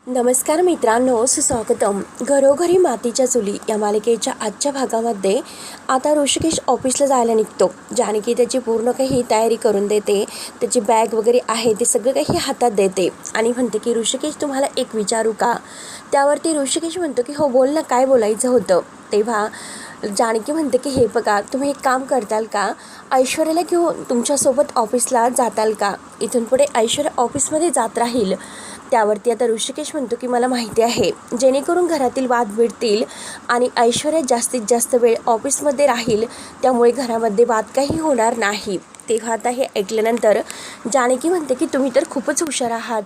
नमस्कार मित्रांनो, सुस्वागतम. घरोघरी मातीच्या चुली या मालिकेच्या आजच्या भागामध्ये आता ऋषिकेश ऑफिसला जायला निघतो. जानकी त्याची पूर्ण काही तयारी करून देते. त्याची बॅग वगैरे आहे ते सगळं काही हातात देते आणि म्हणते की ऋषिकेश, तुम्हाला एक विचारू का? त्यावरती ऋषिकेश म्हणतो की हो बोल ना, काय बोलायचं होतं. तेव्हा जानकी म्हणते की हे बघा, तुम्ही एक काम करताल का? ऐश्वर्याला घेऊन तुमच्यासोबत ऑफिसला जाताल का? इथून पुढे ऐश्वर्या ऑफिसमध्ये जात राहील. त्यावरती आता ऋषिकेश म्हणतो की मला माहिती आहे, जेणेकरून घरातील वाद मिटतील आणि ऐश्वर्या जास्तीत जास्त वेळ ऑफिसमध्ये राहील, त्यामुळे घरामध्ये वाद काही होणार नाही. तेव्हा आता हे ऐकल्यानंतर जानकी म्हणते की तुम्ही तर खूपच हुशार आहात.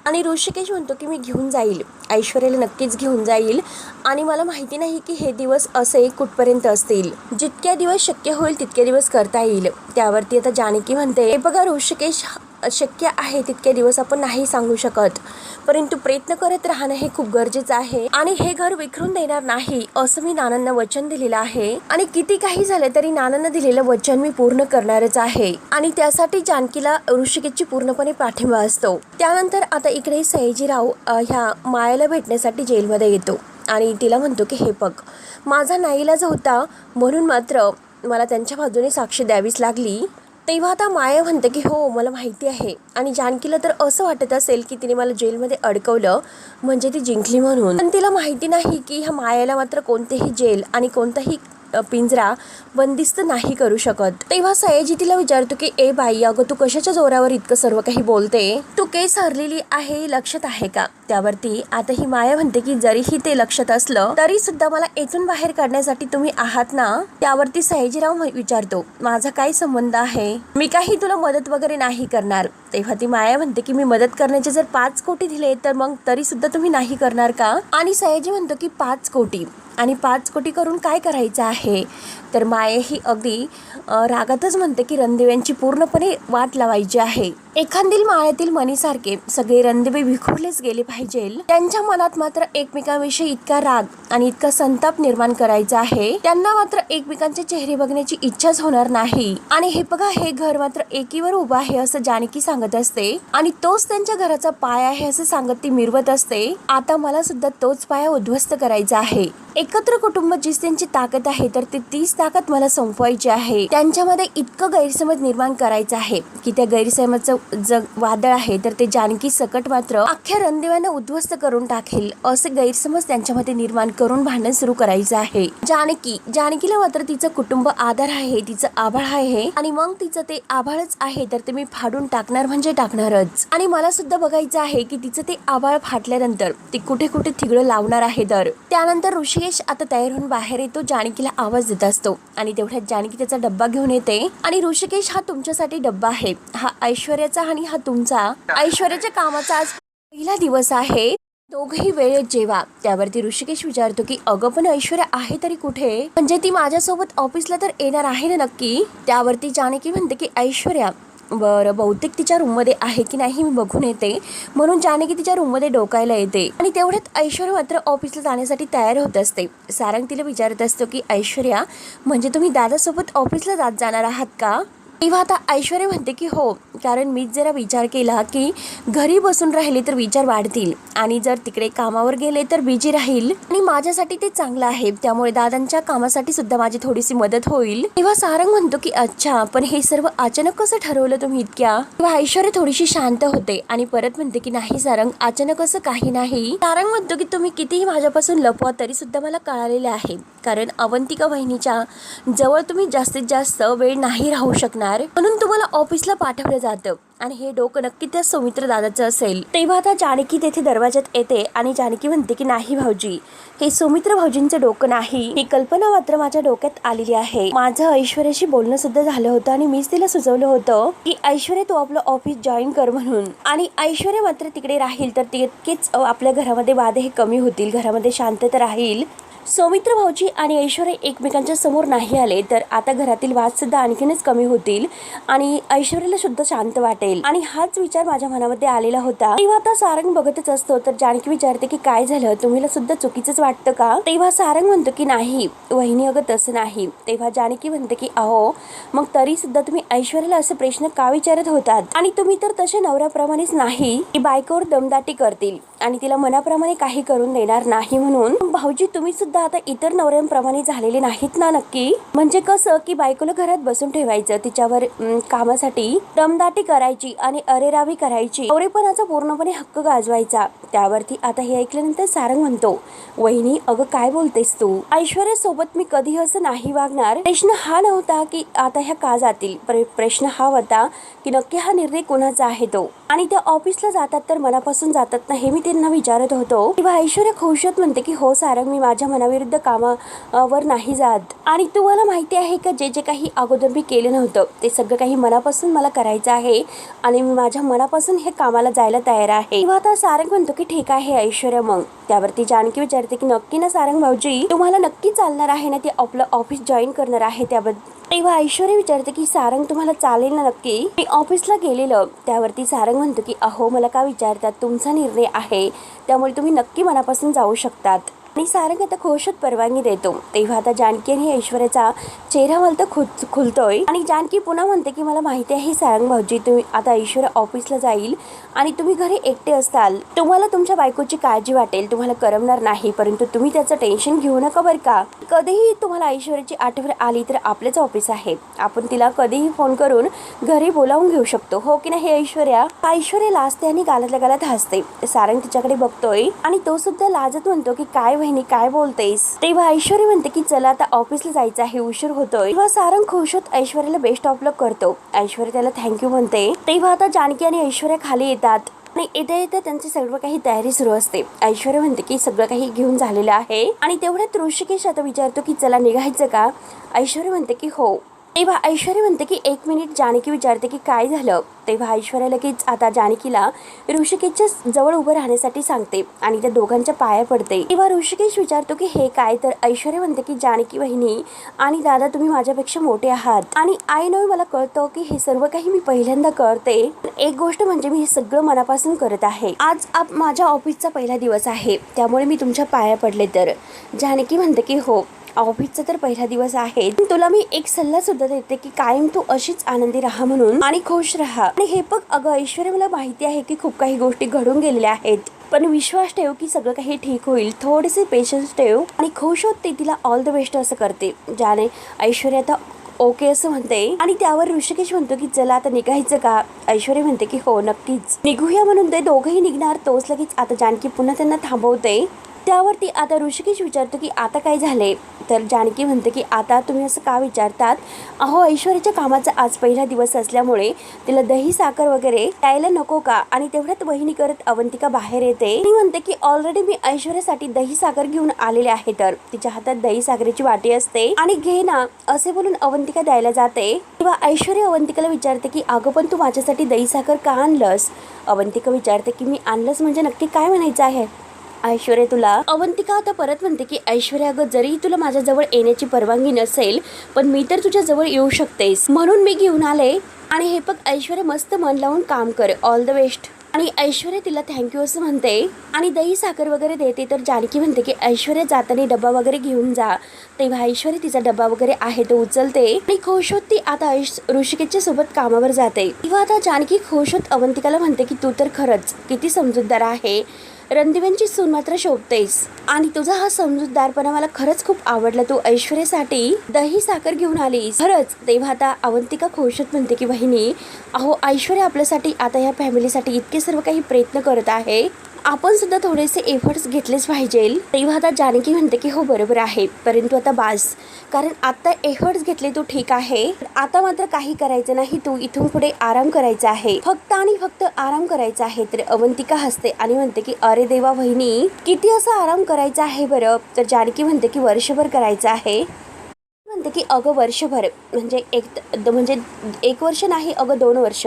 आणि ऋषिकेश म्हणतो की मी घेऊन जाईल, ऐश्वर्याला नक्कीच घेऊन जाईल. आणि मला माहिती नाही की हे दिवस असे कुठपर्यंत असतील. जितक्या दिवस शक्य होईल तितके दिवस करता येईल. त्यावरती आता जानकी म्हणते, हे बघा ऋषिकेश, शक्य आहे तितके दिवस आपण नाही सांगू शकत, परंतु प्रयत्न करत राहणं हे खूप गरजेचं आहे. आणि हे घर विखरून देणार नाही असं मी नानांना वचन दिलेलं आहे. आणि किती काही झालं तरी नानांना दिलेलं वचन मी पूर्ण करणारच आहे. आणि त्यासाठी जानकीला ऋषिकेशची पूर्णपणे पाठिंबा असतो. त्यानंतर आता इकडे सयाजीराव ह्या मायाला भेटण्यासाठी जेलमध्ये येतो आणि तिला म्हणतो की हे बघ, माझा नाईलाज होता म्हणून मात्र मला त्यांच्या बाजूने साक्ष द्यावीच लागली. तेव्हा आता माया म्हणते की हो मला माहिती आहे. आणि जानकीला तर असं वाटत असेल की तिने मला जेलमध्ये अडकवलं म्हणजे ती जिंकली म्हणून. पण तिला माहिती नाही की ह्या मायाला मात्र कोणतेही जेल आणि कोणताही पिंजरा बंदिस्त नाही करू शकत. तेव्हा सयाजी तिला विचारतो की ए बाई, अगं तू कशाच्या जोरावर इतकं सर्व काही बोलते? तू केस हरलेली आहे, लक्षात आहे का? त्यावरती आता ही माया म्हणते की जरीही ते लक्षात असलं तरी सुद्धा मला इथून बाहेर काढण्यासाठी तुम्ही आहात ना? त्यावरती सयाजीराव विचारतो, माझा काय संबंध आहे? मी काही तुला मदत वगैरे नाही करणार. तेव्हा ती माया म्हणते की मी मदत करण्याचे जर 5 कोटी दिले तर मग तरी सुद्धा तुम्ही नाही करणार का? आणि सयाजी म्हणतो की 5 कोटी आणि 5 कोटी करून काय करायचं आहे? तर माया ही अगदी रागातच म्हणते की रणदिव्यांची पूर्णपणे वाट लावायची आहे. एखादील माळ्यातील मणीसारखे सगळे रणदिवे विखुरलेच गेले पाहिजे. त्यांच्या मनात मात्र एकमेकांविषयी इतका राग आणि इतका संताप निर्माण करायचा आहे, त्यांना मात्र एकमेकांचे चेहरे बघण्याची इच्छाच होणार नाही. आणि हे बघा, हे घर मात्र एकीवर उभं आहे असं जानकी सांगत असते आणि तोच त्यांच्या घराचा पाय आहे असं सांगत ती मिरवत असते. आता मला सुद्धा तोच पाया उद्ध्वस्त करायचा आहे. एकत्र कुटुंब जीच त्यांची ताकद आहे तर तीच ताकद मला संपवायची आहे. त्यांच्यामध्ये इतकं गैरसमज निर्माण करायचं आहे की त्या गैरसमजचं जग वादळ आहे तर ते जानकी सकट मात्र अख्ख्या रणदिव्यांना उद्ध्वस्त करून टाकेल असे गैरसमज त्यांच्यामध्ये निर्माण करून भांडण सुरू करायचं आहे. जानकीला मात्र तिचं कुटुंब आधार आहे, तिचं आभाळ आहे आणि मग तिचं ते आभाळच आहे तर ते मी फाडून टाकणार म्हणजे टाकणारच. आणि मला सुद्धा बघायचं आहे की तिचं ते आभाळ फाटल्यानंतर ती कुठे कुठे थिगडं लावणार आहे. तर त्यानंतर ऋषिकेश आता तयार होऊन बाहेर येतो, जानकीला आवाज देत असतो आणि तेवढ्यात जानकी त्याचा डब्बा घेऊन येते. आणि ऋषिकेश, हा तुमच्यासाठी डब्बा आहे, हा ऐश्वर्याचा आणि हा तुमचा. ऐश्वर्याच्या कामाचा आज पहिला दिवस आहे, दोघही वेळेत जेवा. त्यावरती ऋषिकेश विचारतो की अगं पण ऐश्वर्या आहे तरी कुठे? म्हणजे ती माझ्यासोबत ऑफिसला तर येणार आहे ना नक्की? त्यावरती जानकी म्हणते की ऐश्वर्या बरं, बहुतेक तिच्या रूममध्ये आहे की नाही मी बघून येते. म्हणून जानकी तिच्या रूममध्ये डोकायला येते आणि तेवढ्यात ऐश्वर्या मात्र ऑफिसला जाण्यासाठी तयार होत असते. सारंग तिला विचारत असतो की ऐश्वर्या, म्हणजे तुम्ही दादासोबत ऑफिसला जाणार आहात का? तेव्हा आता ऐश्वर्या म्हणते की हो, कारण मीच जरा विचार केला की घरी बसून राहिले तर विचार वाढतील आणि जर तिकडे कामावर गेले तर बिजी राहील आणि माझ्यासाठी ते चांगलं आहे, त्यामुळे दादांच्या कामासाठी सुद्धा माझी थोडीशी मदत होईल. तेव्हा सारंग म्हणतो की अच्छा, पण हे सर्व अचानक कसं ठरवलं तुम्ही इतक्या? तेव्हा ऐश्वर्या थोडीशी शांत होते आणि परत म्हणते की नाही सारंग, अचानक असं काही नाही. सारंग म्हणतो की तुम्ही कितीही माझ्यापासून लपवा तरी सुद्धा मला कळालेलं आहे, कारण अवंतिका बहिणीच्या जवळ तुम्ही जास्तीत जास्त वेळ नाही राहू शकणार, म्हणून तुम्हाला ऑफिसला पाठवलं जातं आणि हे डोकं नक्की त्या सौमित्र दादाचं असेल. तेव्हा आता जानकी तेथे दरवाजात येते आणि जानकी म्हणते की नाही भाऊजी, हे सौमित्र भाऊजींचं डोकं नाही, ही कल्पना मात्र माझ्या डोक्यात आलेली आहे. माझं ऐश्वर्याशी बोलणं सुद्धा झालं होतं आणि मीच तिला सुचवलं होतं की ऐश्वर्या तू आपलं ऑफिस जॉईन कर म्हणून. आणि ऐश्वर्या मात्र तिकडे राहील तर तितकेच आपल्या घरामध्ये वाद हे कमी होतील, घरामध्ये शांतता राहील. सौमित्र भाऊजी आणि ऐश्वर्या एकमेकांच्या समोर नाही आले तर आता घरातील वाद सुद्धा आणखीनच कमी होतील आणि ऐश्वर्याला सुद्धा शांत वाटेल. आणि हाच विचार माझ्या मनामध्ये आलेला होता. तेव्हा आता सारंग बघतच असतो तर जानकी विचारते की काय झालं, तुम्हाला सुद्धा चुकीचंच वाटतं का? तेव्हा सारंग म्हणतो की नाही वहिनी, अगं तसं नाही. तेव्हा जानकी म्हणते की अहो मग तरी सुद्धा तुम्ही ऐश्वर्याला असे प्रश्न का विचारत होतात? आणि तुम्ही तर तसे नवऱ्याप्रमाणेच नाही की बायकोवर दमदाटी करतील आणि तिला मनाप्रमाणे काही करून देणार नाही. म्हणून भाऊजी तुम्ही सुद्धा आता इतर नवऱ्यांप्रमाणे झालेले नाहीत ना नक्की? म्हणजे कसं की बायकोला घरात बसून ठेवायचं, तिच्यावर कामासाठी दमदाटी करायची आणि अरेरावी करायची, नवरेपणाचा पूर्णपणे हक्क गाजवायचा. त्यावरती आता हे ऐकल्यानंतर सारंग म्हणतो वहिनी अगं काय बोलतेस तू? ऐश्वर्या सोबत मी कधी असं नाही वागणार. प्रश्न हा नव्हता की आता ह्या का जातील, प्रश्न हा होता की नक्की हा निर्णय कोणाचा आहे तो, आणि त्या ऑफिसला जातात तर मनापासून जातात ना हे मी त्यांना विचारत होतो. तेव्हा ऐश्वर्या खुशत म्हणते की हो सारंग, मी माझ्या मनाविरुद्ध कामावर नाही जात. आणि तुम्हाला माहिती आहे का जे जे काही अगोदर मी केलं नव्हतं ते सगळं काही मनापासून मला करायचं आहे आणि मी माझ्या मनापासून हे कामाला जायला तयार आहे. तेव्हा आता सारंग म्हणतो की ठीक आहे ऐश्वर्या. मग त्यावरती जानकी विचारते की नक्की ना सारंग भाऊजी, तुम्हाला नक्की चालणार आहे ना ते आपलं ऑफिस जॉईन करणार आहे त्याबद्दल? तेव्हा ऐश्वर्या विचारते की सारंग तुम्हाला चालेल ना नक्की? मी ऑफिसला गेलेलं. त्यावरती सारंग म्हणतो की अहो मला का विचारतात, तुमचा निर्णय आहे त्यामुळे तुम्ही नक्की मनापासून जाऊ शकतात. आणि सारंग आता खुशत परवानगी देतो. तेव्हा आता जानकी आणि ऐश्वर्याचा चेहरा मला तर खुलतोय आणि जानकी पुन्हा म्हणते की मला माहिती आहे सारंग भाऊजी, तुम्ही आता ऐश्वर्या ऑफिसला जाईल आणि तुम्ही घरी एकटे असताल, तुम्हाला तुमच्या बायकोची काळजी वाटेल, तुम्हाला करमणार नाही, परंतु तुम्ही त्याचं टेन्शन घेऊ नका बरं का. कधीही तुम्हाला ऐश्वर्याची आठवण आली तर आपलेच ऑफिस आहे, आपण तिला कधीही फोन करून घरी बोलावून घेऊ शकतो, हो की नाही ऐश्वर्या? ऐश्वर्या लाजते आणि गालातल्या गालात हसते. सारंग तिच्याकडे बघतोय आणि तो सुद्धा लाजत म्हणतो की काय वहिनी काय बोलतेस? तेव्हा ऐश्वर्या म्हणते की चला आता ऑफिसला जायचं आहे, उशीर होतोय. तेव्हा सारंग खुश होत ऐश्वर्याला बेस्ट ऑफ लक करतो. ऐश्वर्या त्याला थँक्यू म्हणते. तेव्हा आता जानकी आणि ऐश्वर्या खाली येतात आणि येता येता त्यांची सर्व काही तयारी सुरू असते. ऐश्वर्या म्हणते की सगळं काही घेऊन झालेलं आहे आणि तेवढ्यात ऋषिकेश आता विचारतो की चला निघायचं का? ऐश्वर्या म्हणते की हो. तेव्हा ऐश्वर्या म्हणते की एक मिनिट. जानकी विचारते की काय झालं? तेव्हा ऐश्वर्या लगेच आता जानकीला ऋषिकेशच्या जवळ उभं राहण्यासाठी सांगते आणि त्या दोघांच्या पाया पडते. तेव्हा ऋषिकेश विचारतो की हे काय? तर ऐश्वर्या म्हणते की जानकी वहिनी आणि दादा तुम्ही माझ्यापेक्षा मोठे आहात आणि आय नो मला कळतं की हे सर्व काही मी पहिल्यांदा करते. एक गोष्ट म्हणजे मी हे सगळं मनापासून करत आहे. आज माझ्या ऑफिसचा पहिला दिवस आहे त्यामुळे मी तुमच्या पाया पडले. तर जानकी म्हणते की हो ऑफिसचा तर पहिला दिवस आहे, तुला मी एक सल्ला सुद्धा देते की कायम तू अशीच आनंदी राहा म्हणून आणि खुश राहा. आणि हे बघ अगं ऐश्वर्या, मला माहिती आहे की खूप काही गोष्टी घडून गेलेल्या आहेत, पण विश्वास ठेव की सगळं काही ठीक होईल, थोडेसे पेशन्स ठेव आणि खुश होत. ते तिला ऑल द बेस्ट असं करते. ज्याने ऐश्वर्या आता ओके असं म्हणते आणि त्यावर ऋषिकेश म्हणतो की चला आता निघायचं का? ऐश्वर्या म्हणते की हो नक्कीच निघूया म्हणून ते दोघंही निघणार. तोच लगेच आता जानकी पुन्हा त्यांना थांबवते. त्यावरती आता ऋषिकेश विचारतो की आता काय झाले? तर जानकी म्हणते की आता तुम्ही असं का विचारतात? अहो ऐश्वर्याच्या कामाचा आज पहिला दिवस असल्यामुळे तिला दही साखर वगैरे द्यायला नको का? आणि तेवढ्यात वहिनी करत अवंतिका बाहेर येते. ती म्हणते की ऑलरेडी मी ऐश्वर्यासाठी दही साखर घेऊन आलेले आहे. तर तिच्या हातात दही साखरेची वाटी असते आणि घे ना असे बोलून अवंतिका द्यायला जाते. तेव्हा ऐश्वर्या अवंतिकाला विचारते की अगं पण तू माझ्यासाठी दही साखर का आणलंस? अवंतिका विचारते की मी आणलंस म्हणजे नक्की काय म्हणायचं आहे ऐश्वर्या तुला? अवंतिका आता परत म्हणते की ऐश्वर्या अगं जरी तुला माझ्या जवळ येण्याची परवानगी नसेल पण मी तर तुझ्या जवळ येऊ शकतेस म्हणून मी घेऊन आले. आणि हे बघ ऐश्वर्या मस्त मन लावून काम कर, ऑल द बेस्ट. आणि ऐश्वर्या तिला थँक्यू असं म्हणते आणि दही साखर वगैरे देते. तर जानकी म्हणते की ऐश्वर्या जाताना डब्बा वगैरे घेऊन जा. तेव्हा ऐश्वर्या तिचा डब्बा वगैरे आहे तो उचलते आणि खुश होत ती आता ऋषिकेशच्या सोबत कामावर जाते. तेव्हा आता जानकी खुश होत अवंतिकाला म्हणते की तू तर खरंच किती समजूतदार आहे, रणदिव्यांची सून मात्र शोभतेस आणि तुझा हा समजूतदारपणा मला खरंच खूप आवडला. तू ऐश्वर्यासाठी दही साखर घेऊन आलीस खरंच. तेव्हा आता अवंतिका खुशत म्हणते की वहिनी अहो ऐश्वर्या आपल्यासाठी आता या फॅमिलीसाठी इतके सर्व काही प्रयत्न करत आहे, आपण सुद्धा थोडेसे एफर्ट्स घेतलेच पाहिजे. तेव्हा आता जानकी म्हणते की हो बरोबर आहे, परंतु आता बास, कारण आता एफर्ट्स घेतले तू ठीक आहे, आता मात्र काही करायचं नाही, तू इथून पुढे आराम करायचा आहे, फक्त आणि फक्त आराम करायचा आहे. तर अवंतिका हसते आणि म्हणते की अरे देवा वहिनी किती असा आराम करायचा आहे बरं? तर जानकी म्हणते की वर्षभर करायचं आहे. म्हणते की अगं वर्षभर म्हणजे एक वर्ष नाही अगं 2 वर्ष.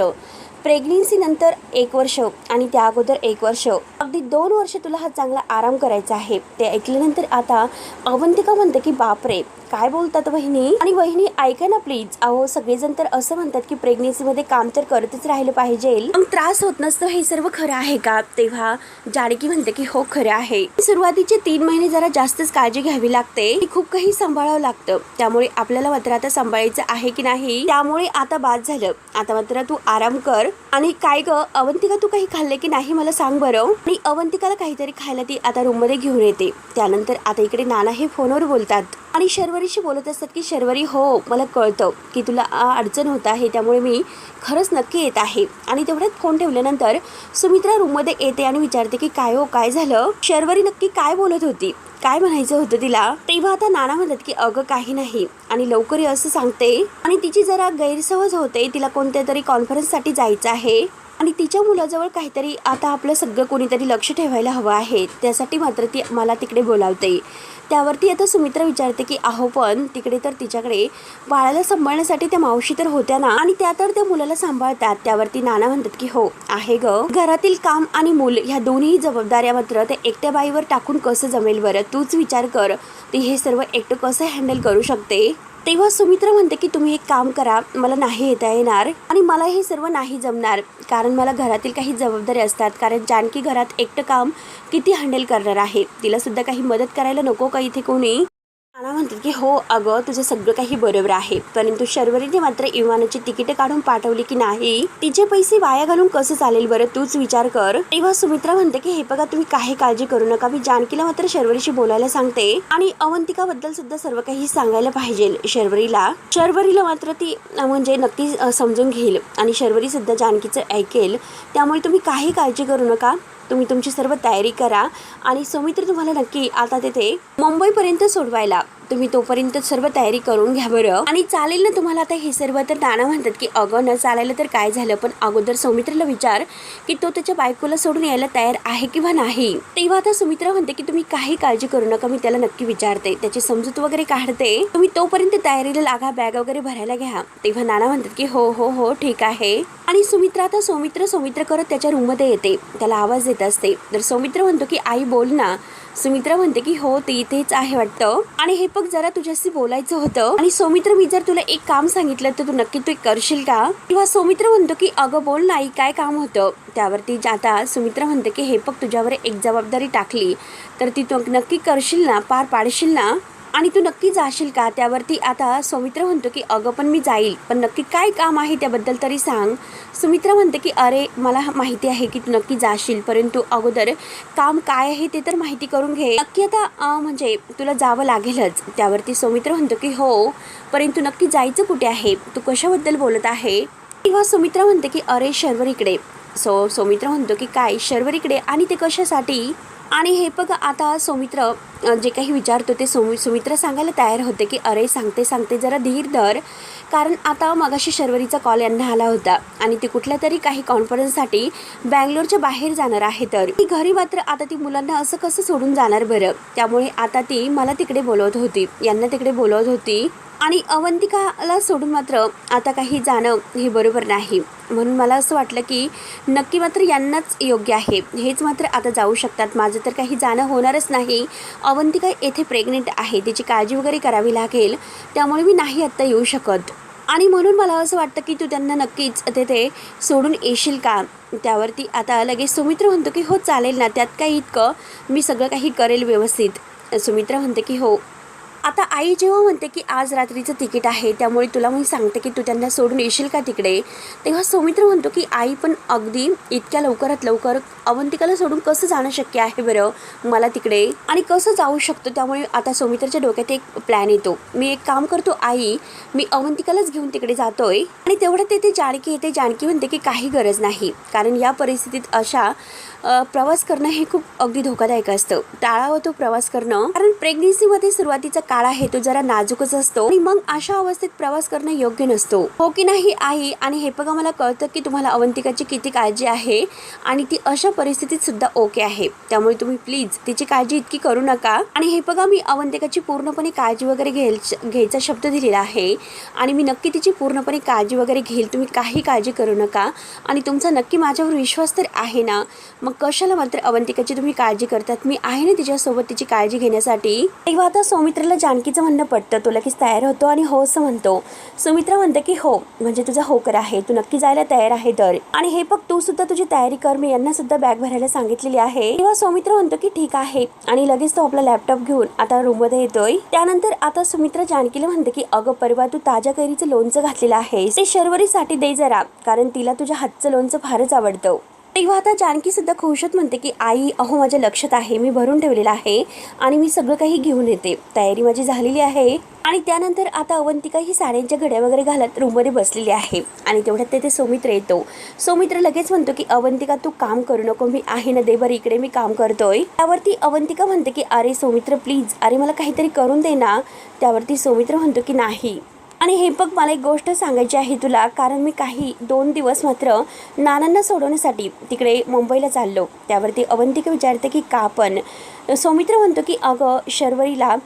प्रेग्नेन्सीनंतर 1 वर्ष आणि त्या अगोदर 1 वर्ष, अगदी 2 वर्ष तुला हा चांगला आराम करायचा आहे. ते ऐकल्यानंतर आता अवंतिका म्हणते की बापरे, काय बोलतात वहिनी. आणि वहिनी ऐका ना प्लीज. अहो सगळेजण तर असं म्हणतात की प्रेग्नेन्सीमध्ये काम तर करतच राहिलं पाहिजे, मग त्रास होत नसतं. हे सर्व खरं आहे का? तेव्हा जानकी म्हणते की हो खरं आहे. सुरुवातीचे 3 महिने जरा जास्तच काळजी घ्यावी लागते, खूप काही सांभाळावं लागतं. त्यामुळे आपल्याला मात्र आता सांभाळायचं आहे की नाही, त्यामुळे आता बाद झालं. आता मात्र तू आराम कर. आणि काय ग अवंतिका, तू काही खाल्ले की नाही मला सांग बरं. आणि अवंतिकाला काहीतरी खायला ती आता रूम मध्ये घेऊन येते. त्यानंतर आता इकडे नाना हे फोनवर बोलतात आणि शर्वरीशी बोलत असतात की शर्वरी, हो मला कळतं की तुला अडचण होत आहे, त्यामुळे मी खरंच नक्की येत आहे. आणि तेवढ्यात फोन ठेवल्यानंतर सुमित्रा रूममध्ये येते आणि विचारते की काय हो, काय झालं? शर्वरी नक्की काय बोलत होती, काय म्हणायचं होतं तिला? तेव्हा आता नाना म्हणतात की अगं काही नाही, आणि लवकर ये असं सांगते. आणि तिची जरा गैरसमज होते, तिला कोणत्या तरी कॉन्फरन्ससाठी जायचं आहे आणि तिच्या मुलाजवळ काहीतरी आता आपलं सगळं कोणीतरी लक्ष ठेवायला हवं आहे, त्यासाठी मात्र ती मला तिकडे बोलावते. त्यावरती आता सुमित्रा विचारते की अहो पण तिकडे तर तिच्याकडे बाळाला सांभाळण्यासाठी त्या मावशी तर होत्या ना, आणि त्या तर त्या मुलाला सांभाळतात. त्यावरती नाना म्हणतात की हो आहे ग, घरातील काम आणि मूल ह्या दोन्ही जबाबदाऱ्या मात्र ते एकट्या बाईवर टाकून कसं जमेल बरं? तूच विचार कर, ती हे सर्व एकटं कसं हँडल करू शकते. तेव्हा सुमित्रा म्हणते की तुम्ही एक काम करा, मला नाही येता येणार आणि मला हे सर्व नाही जमणार, कारण मला घरातील काही जबाबदारी असतात. कारण जानकी घरात एकटं काम किती हँडल करणार आहे, तिला सुद्धा काही मदत करायला नको का इथे कोणी? नाना म्हणतात की हो अगं तुझं सगळं काही बरोबर आहे, परंतु शर्वरीने मात्र विमानाची तिकीट काढून पाठवली की नाही, तिचे पैसे वाया घालून कसं चालेल बरं? तूच विचार कर. तेव्हा सुमित्रा म्हणते की हे बघा तुम्ही काही काळजी करू नका, मी जानकीला मात्र शर्वरीशी बोलायला सांगते आणि अवंतिका बद्दल सुद्धा सर्व काही सांगायला पाहिजे शर्वरीला मात्र ती म्हणजे नक्की समजून घेईल आणि शर्वरी सुद्धा जानकीचं ऐकेल. त्यामुळे तुम्ही काही काळजी करू नका, तुम्ही तुमची सर्व तयारी करा आणि सुमित्रा तुम्हाला नक्की आता तिथे मुंबईपर्यंत सोडवायला, तुम्ही तोपर्यंत सर्व तयारी करून घ्या बरं. आणि चालेल ना तुम्हाला आता हे सर्व? तर नाना म्हणतात की अगं न चालायला तर काय झालं, पण अगोदर सुमित्राला विचार की तो त्याच्या बायकोला सोडून यायला तयार आहे किंवा नाही. तेव्हा आता सुमित्रा म्हणते की तुम्ही काही काळजी करू नका, मी त्याला नक्की विचारते, त्याची समजूत वगैरे काढते, तुम्ही तोपर्यंत तयारीला लागा, बॅग वगैरे भरायला घ्या. तेव्हा नाना म्हणतात की हो हो हो ठीक आहे. आणि सुमित्रा आता सौमित्र करत त्याच्या रूममध्ये येते, त्याला आवाज देत असते. तर सौमित्र म्हणतो की आई बोल ना. सुमित्रा म्हणते की हो ती इथेच आहे वाटतं, आणि हे बघ जरा तुझ्याशी बोलायचं होतं. आणि सौमित्र, मी जर तुला एक काम सांगितलं तर तू नक्की ते करशील का? किंवा सौमित्र म्हणतो की अगं बोल ना आई, काय काम होतं? त्यावरती आता सुमित्रा म्हणते की हे बघ तुझ्यावर एक जबाबदारी टाकली तर ती तू नक्की करशील ना, पार पाडशील ना, आणि तू नक्की जाशील का? त्यावरती आता सौमित्र म्हणतो की अगं पण मी जाईल, पण नक्की काय काम आहे त्याबद्दल तरी सांग. सुमित्रा म्हणते की अरे मला माहिती आहे की तू नक्की जाशील, परंतु अगोदर काम काय आहे ते तर माहिती करून घे. नक्की आता म्हणजे तुला जावं लागेलच. त्यावरती सौमित्र म्हणतो की हो, परंतु नक्की जायचं कुठे आहे, तू कशाबद्दल बोलत आहे? तेव्हा सुमित्रा म्हणते की अरे शर्वरीकडे. सौमित्र म्हणतो की काय शर्वरीकडे, आणि ते कशासाठी? आणि हे बघा आता सौमित्र जे काही विचारतो ते सुमित्रा सांगायला तयार होते की अरे सांगते जरा धीर धर, कारण आता मगाशी शर्वरीचा कॉल यांना आला होता आणि ती कुठल्या तरी काही कॉन्फरन्ससाठी बँगलोरच्या बाहेर जाणार आहे. तर ती घरी मात्र आता ती मुलांना असं कसं सोडून जाणार बरं? त्यामुळे आता ती मला तिकडे बोलवत होती, यांना तिकडे बोलवत होती, आणि अवंतिकाला सोडून मात्र आता काही जाणं हे बरोबर नाही. म्हणून मला असं वाटलं की नक्की मात्र यांनाच योग्य आहे, हेच मात्र आता जाऊ शकतात, माझं तर काही जाणं होणारच नाही. अवंतिका येथे प्रेग्नेंट आहे, तिची काळजी वगैरे करावी लागेल, त्यामुळे मी नाही आत्ता येऊ शकत, आणि म्हणून मला असं वाटतं की तू त्यांना नक्कीच तेथे सोडून येशील का? त्यावरती आता लगेच सुमित्र म्हणतो की हो चालेल ना, त्यात काही इतकं, मी सगळं काही करेल व्यवस्थित. सुमित्रा म्हणते की हो. आता आई जेव्हा म्हणते की आज रात्रीचं तिकीट आहे, त्यामुळे तुला मी सांगते की तू त्यांना सोडून येशील का तिकडे? तेव्हा सौमित्र म्हणतो की आई पण अगदी इतक्या लवकरात लवकर अवंतिकाला सोडून कसं जाणं शक्य आहे बरं मला तिकडे, आणि कसं जाऊ शकतो? त्यामुळे आता सौमित्रच्या डोक्यात एक प्लॅन येतो, मी एक काम करतो आई, मी अवंतिकालाच घेऊन तिकडे जातोय. आणि तेवढं तेथे जानकी येते. जानकी म्हणते की काही गरज नाही, कारण या परिस्थितीत अशा प्रवास करणं हे खूप अगदी धोकादायक असतं, टाळावं तो प्रवास करणं, कारण प्रेग्नेन्सीमध्ये सुरुवातीचा काळ आहे तो जरा नाजूकच असतो आणि मग अशा अवस्थेत प्रवास करणं योग्य नसतो, हो की नाही आई? आणि हे बघा मला कळतं की तुम्हाला अवंतिकाची किती काळजी आहे आणि ती अशा परिस्थितीत सुद्धा ओके आहे, त्यामुळे तुम्ही प्लीज तिची काळजी इतकी करू नका. आणि हे बघा मी अवंतिकाची पूर्णपणे काळजी वगैरे घ्यायचा शब्द दिलेला आहे आणि मी नक्की तिची पूर्णपणे काळजी वगैरे घेईल, तुम्ही काही काळजी करू नका. आणि तुमचा नक्की माझ्यावर विश्वास तर आहे ना? मग कशाला मात्र अवंतिकाची तुम्ही काळजी करतात, मी आहे ना तिच्यासोबत तिची काळजी घेण्यासाठी. तेव्हा आता सौमित्राला जानकीचं म्हणणं पटतं, तो लगेच तयार होतो आणि हो असं म्हणतो. सुमित्रा म्हणते की हो म्हणजे तुझा होकर आहे, तू नक्की जायला तयार आहे तर. आणि हे बघ तू सुद्धा तुझी तयारी कर, मी यांना सुद्धा बॅग भरायला सांगितलेली आहे. तेव्हा सौमित्र म्हणतो की ठीक आहे आणि लगेच तो आपला लॅपटॉप घेऊन आता रूम मध्ये येतोय. त्यानंतर आता सुमित्रा जानकीला म्हणते की अगं परवा तू ताज्या कैरीचं लोणचं घातलेलं आहे, ते शर्वरीसाठी दे जरा, कारण तिला तुझ्या हातचं लोणचं फारच आवडतं. तेव्हा आता जानकी सुद्धा खुशत म्हणते की आई अहो माझ्या लक्षात आहे, मी भरून ठेवलेलं आहे आणि मी सगळं काही घेऊन येते, तयारी माझी झालेली आहे. आणि त्यानंतर आता अवंतिका ही साड्यांच्या घड्या वगैरे घालत रूममध्ये बसलेली आहे आणि तेवढ्यात तेथे सौमित्र येतो. सौमित्र लगेच म्हणतो की अवंतिका तू काम करू नको, मी आहे ना, दे बरं इकडे, मी काम करतोय. त्यावरती अवंतिका म्हणते की अरे सौमित्र प्लीज, अरे मला काहीतरी करून दे ना. त्यावरती सौमित्र म्हणतो की नाही. आणि हे बघ मला एक गोष्ट सांगायची आहे तुला, कारण मी 2 दिवस मात्र नानांना सोडवण्यासाठी तिकडे मुंबईला चाललो. त्यावरती अवंतिका विचारते की का पण. सौमित्र म्हणतो की अगं शर्वरीला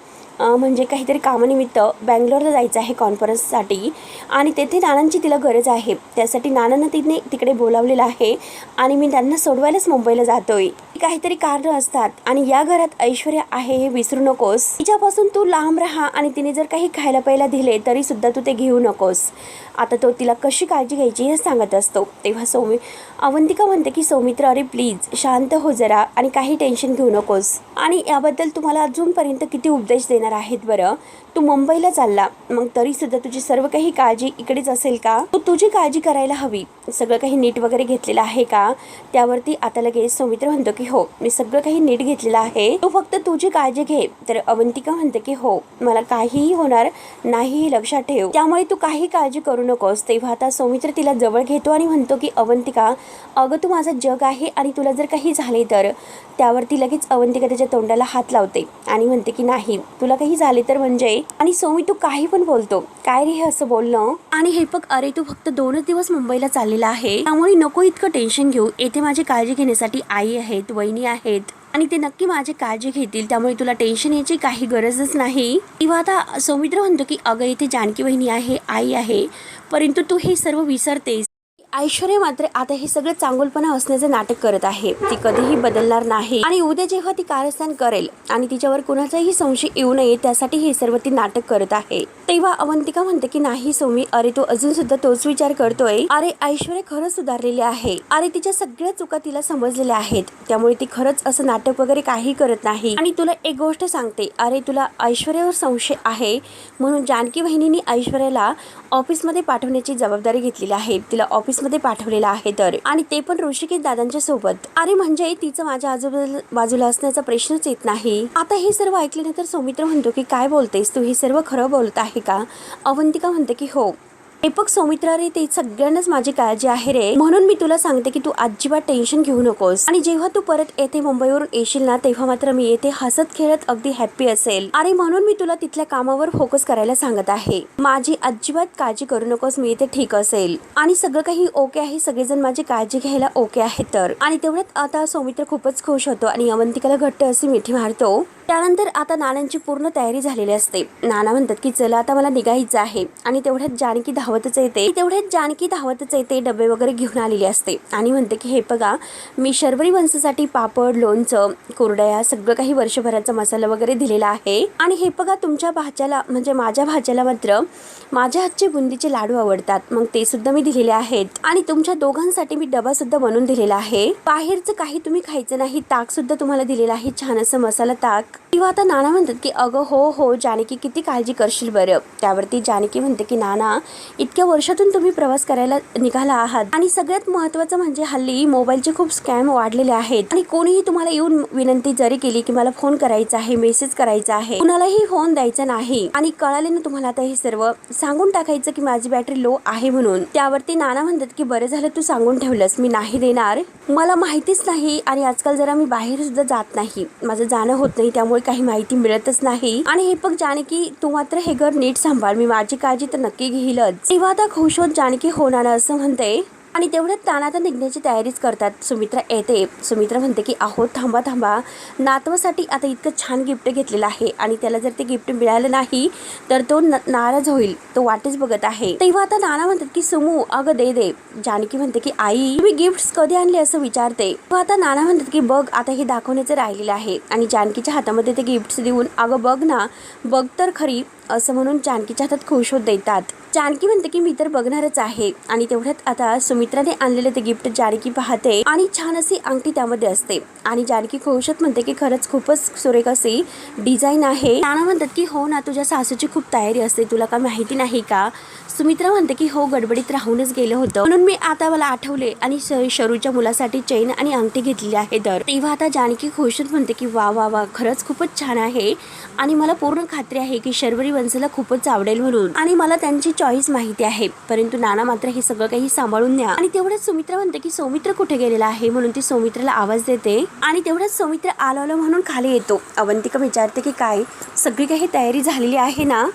म्हणजे काहीतरी कामानिमित्त बँगलोरला जायचं आहे कॉन्फरन्ससाठी आणि तेथे नानांची तिला गरज आहे, त्यासाठी नानांना तिने तिकडे बोलावलेलं आहे आणि मी त्यांना सोडवायलाच मुंबईला जातोय. काहीतरी कारणं असतात आणि या घरात ऐश्वर्या आहे हे विसरू नकोस, तिच्यापासून तू लांब राहा आणि तिने जर काही खायला प्यायला दिले तरी सुद्धा तू ते घेऊ नकोस. आता तो तिला कशी काळजी घ्यायची हे सांगत असतो. तेव्हा अवंतिका म्हणते की सौमित्र अरे प्लीज शांत हो जरा आणि काही टेन्शन घेऊ नकोस. आणि याबद्दल तुम्हाला अजूनपर्यंत किती उपदेश देणार आहेत बरं. तू मुंबईला चालला मग तरी सुद्धा तुझी सर्व काही काळजी इकडेच असेल का? तू तुझी काळजी करायला हवी, सगळं काही नीट वगैरे घेतलेलं आहे का? त्यावरती आता लगेच सौमित्र म्हणतो की हो मी सगळं काही नीट घेतलेलं आहे, तू फक्त तुझी काळजी घे. तर अवंतिका म्हणते की हो मला काहीही होणार नाही हे लक्षात ठेव, त्यामुळे तू काही काळजी करू नकोस. तेव्हा आता सौमित्र तिला जवळ घेतो आणि म्हणतो की अवंतिका अगं तू माझं जग आहे आणि तुला जर काही झाले तर. त्यावरती लगेच अवंतिका त्याच्या तोंडाला हात लावते आणि म्हणते की नाही तुला काही झाले तर म्हणजे. आणि सौमी तू काही पण बोलतो काय रे हे असं बोलणं. आणि हे बघ अरे तू फक्त 2च दिवस मुंबईला चाललेला आहे, त्यामुळे नको इतकं टेन्शन घेऊ, येथे माझी काळजी घेण्यासाठी आई आहेत, वहिनी आहेत आणि ते नक्की माझी काळजी घेतील, त्यामुळे तुला टेन्शन यायची काही गरजच नाही. किंवा आता सौमित्र म्हणतो की अगं इथे जानकी वहिनी आहे, आई आहे, परंतु तू हे सर्व विसरतेस. ऐश्वर्या मात्र आता हे सगळं चांगुलपणा असण्याचं नाटक करत आहे, ती कधीही बदलणार नाही आणि उद्या जेव्हा ती कारस्थान करेल आणि तिच्यावर कुणाचाही संशय येऊ नये त्यासाठी हे सर्व ती नाटक करत आहे. तेव्हा अवंतिका म्हणते की नाही सौमी अरे तू अजून सुद्धा तोच विचार करतोय, अरे ऐश्वर्या खरंच सुधारलेली आहे, अरे तिच्या सगळ्या चुका तिला समजलेल्या आहेत, त्यामुळे ती खरंच असं नाटक वगैरे काही करत नाही. आणि तुला एक गोष्ट सांगते, अरे तुला ऐश्वर्यावर संशय आहे म्हणून जानकी वहिनींनी ऐश्वर्याला ऑफिसमध्ये पाठवण्याची जबाबदारी घेतलेली आहे, तिला ऑफिसमध्ये पाठवलेला आहे तर, आणि ते पण ऋषिकेश दादांच्या सोबत. अरे म्हणजे तिचं माझ्या बाजूला असण्याचा प्रश्नच येत नाही. आता हे सर्व ऐकल्यानंतर सौमित्र म्हणतो की काय बोलतेस तू, हे सर्व खरं बोलत आहे का? अवंतिका म्हणते की हो. दीपक सौमित्रा रे ते सगळ्यांनाच माझी काळजी आहे रे, म्हणून मी तुला सांगते की तू अजिबात टेन्शन घेऊ नकोस आणि जेव्हा तू परत येथे मुंबईवरून येशील ना तेव्हा मात्र मी येथे हसत खेळत अगदी हॅप्पी असेल. अरे म्हणून मी तुला तिथल्या कामावर फोकस करायला सांगत आहे, माझी अजिबात काळजी करू नकोस, मी येथे ठीक असेल आणि सगळं काही ओके आहे, सगळेजण माझी काळजी घ्यायला ओके आहे तर. आणि तेवढ्यात आता सौमित्र खूपच खुश होतो आणि अवंतिकाला घट्ट अशी मिठी मारतो. त्यानंतर आता नानांची पूर्ण तयारी झालेली असते. नाना म्हणतात की चला आता मला निघायचं आहे आणि तेवढ्यात जानकी धावतच येते, डबे वगैरे घेऊन आलेली असते आणि म्हणते की हे बघा मी शर्वरी वंशासाठी पापड, लोणचं, कुरडया सगळं काही वर्षभराचा मसाला वगैरे दिलेला आहे आणि हे बघा तुमच्या भाच्याला म्हणजे माझ्या भाच्याला मात्र माझ्या हातचे बुंदीचे लाडू आवडतात, मग ते सुद्धा मी दिलेले आहेत आणि तुमच्या दोघांसाठी मी डबा सुद्धा बनवून दिलेला आहे. बाहेरचं काही तुम्ही खायचं नाही, ताक सुद्धा तुम्हाला दिलेलं आहे, छान असं मसाला ताक. किंवा आता नाना म्हणतात की अगं हो जानकी किती काळजी करशील बरं. त्यावरती जानकी म्हणते की नाना इतक्या वर्षातून तुम्ही प्रवास करायला निघाला आहात आणि सगळ्यात महत्त्वाचं म्हणजे हल्ली मोबाईलचे खूप स्कॅम वाढलेले आहेत आणि कोणीही तुम्हाला येऊन विनंती जरी केली की मला फोन करायचा आहे, मेसेज करायचा आहे, कुणालाही फोन द्यायचा नाही आणि कळाले ना तुम्हाला आता हे सर्व सांगून टाकायचं की माझी बॅटरी लो आहे म्हणून. त्यावरती नाना म्हणतात की बरं झालं तू सांगून ठेवलंस, मी नाही देणार, मला माहितीच नाही आणि आजकाल जरा मी बाहेर सुद्धा जात नाही, माझं जाणं होत नाही, त्यामुळे त्यामुळे काही माहिती मिळतच नाही। आणि हे बघ जानकी, तू मात्र हे घर नीट सांभाळ, मी माझी काळजी तर नक्की घेईलच। तेव्हा आता खुश होत जानकी हो नाना असं म्हणते आणि तेवढ्यात नाना तर निघण्याची तयारीच करतात। सुमित्रा येते। सुमित्रा म्हणते की अहो थांबा थांबा, नातवासाठी आता इतकं छान गिफ्ट घेतलेलं आहे आणि त्याला जर ते गिफ्ट मिळालं नाही तर तो नाराज होईल, तो वाटच बघत आहे। तेव्हा आता नाना म्हणतात की सुमू अगं दे दे। जानकी म्हणते की आई तुम्ही गिफ्ट्स कधी आणले असं विचारते। तेव्हा आता नाना म्हणतात की बघ आता हे दाखवण्याचं राहिलेलं आहे आणि जानकीच्या हातामध्ये ते गिफ्ट्स देऊन अगं बघ ना, बघ तर खरी असं म्हणून जानकीच्या हातात खुश होत देतात। जानकी म्हणते की मी तर बघणारच आहे आणि तेवढ्यात आता सुमित्राने आणलेले ते गिफ्ट जानकी पाहते आणि छान अशी अंगठी त्यामध्ये असते आणि जानकी खुश होत म्हणते की खरंच खूपच सुरेख अशी डिझाईन आहे। नाना म्हणतात की हो ना, तुझ्या सासूची खूप तयारी असते, तुला काय माहिती नाही का? सुमित्रा म्हणते की हो गडबडीत राहूनच गेलं होतं म्हणून मी आता मला आठवले आणि शरूच्या मुलासाठी चैन आणि अंगठी घेतलेली आहे। तर तेव्हा आता जानकी खुश होत म्हणते की वा वा वा, खरंच खूपच छान आहे आणि मला पूर्ण खात्री आहे की शर्वरी वंशला खूपच आवडेल म्हणून आणि मला त्यांची चॉईस माहिती आहे, परंतु नाना मात्र हे सगळं काही सांभाळून न्या। आणि तेवढ्याच सुमित्रा म्हणते की सौमित्र कुठे गेलेला आहे म्हणून ती सौमित्राला आवाज देते आणि तेवढ्याच सौमित्र आलो म्हणून खाली येतो। अवंतिका विचारते की काय सगळी काही तयारी झालेली आहे ना?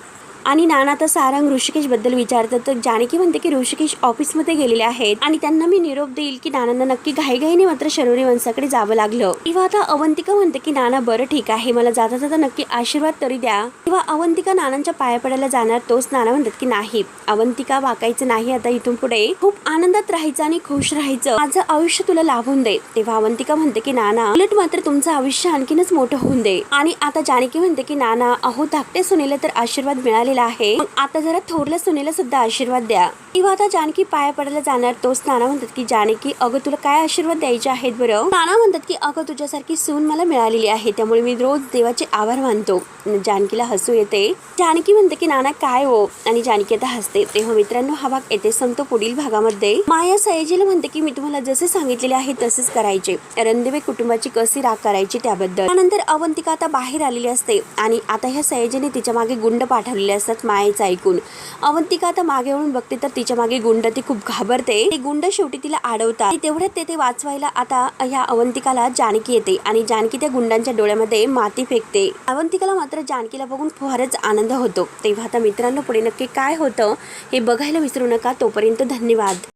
आणि नाना तर सारंग ऋषिकेश बद्दल विचारतात तर जानकी म्हणते की ऋषिकेश ऑफिसमध्ये गेलेले आहेत आणि त्यांना मी निरोप देईल की नानांना नक्की घाईघाईने मात्र शर्वरी वंशाकडे जावं लागलं। तेव्हा आता अवंतिका म्हणते की नाना बरं ठीक आहे, मला जाता जाता नक्की आशीर्वाद तरी द्या। तेव्हा अवंतिका नानांच्या पाया पडायला जाणार तोच नाना म्हणतात की नाही अवंतिका, वाकायचं नाही आता इथून पुढे, खूप आनंदात राहायचं आणि खुश राहायचं, माझं आयुष्य तुला लाभून दे। तेव्हा अवंतिका म्हणते की नाना उलट मात्र तुमचं आयुष्य आणखीनच मोठं होऊन दे। आणि आता जानकी म्हणते की नाना अहो धाकटे सुनेला तर आशीर्वाद मिळाले आहे, आता जरा थोरल्या सुनेला सुद्धा आशीर्वाद द्या। तेव्हा आता जानकी पाया पडायला जाणार तोच नाना म्हणतात की जानकी अगं तुला काय आशीर्वाद द्यायचे आहेत बरं? नाना म्हणतात की अगं तुझ्यासारखी सून मला मिळालेली आहे त्यामुळे मी रोज देवाचे आभार मानतो। जानकीला हसू येते। जानकी म्हणते की नाना काय हो, आणि जानकी आता हसते। तेव्हा मित्रांनो हा भाग येथे संपतो। पुढील भागामध्ये माया सयाजीला म्हणते की मी तुम्हाला जसे सांगितलेले आहे तसेच करायचे, रणदिवे कुटुंबाची कशी राख करायची त्याबद्दल। त्यानंतर अवंतिका आता बाहेर आलेली असते आणि आता ह्या सयाजीने तिच्या मागे गुंड पाठवलेले असतात। मायेचं ऐकून अवंतिका आता मागे वळून बघते तर तिच्या मागे गुंड ती खूप घाबरते। ते गुंड शेवटी तिला अडवतात। तेवढ्यात तेथे वाचवायला आता ह्या अवंतिकाला जानकी येते आणि जानकी त्या गुंडांच्या डोळ्यामध्ये माती फेकते। अवंतिकाला मात्र जानकीला बघून फारच आनंद होतो। तेव्हा आता मित्रांनो पुढे नक्की काय होतं हे बघायला विसरू नका। तोपर्यंत धन्यवाद।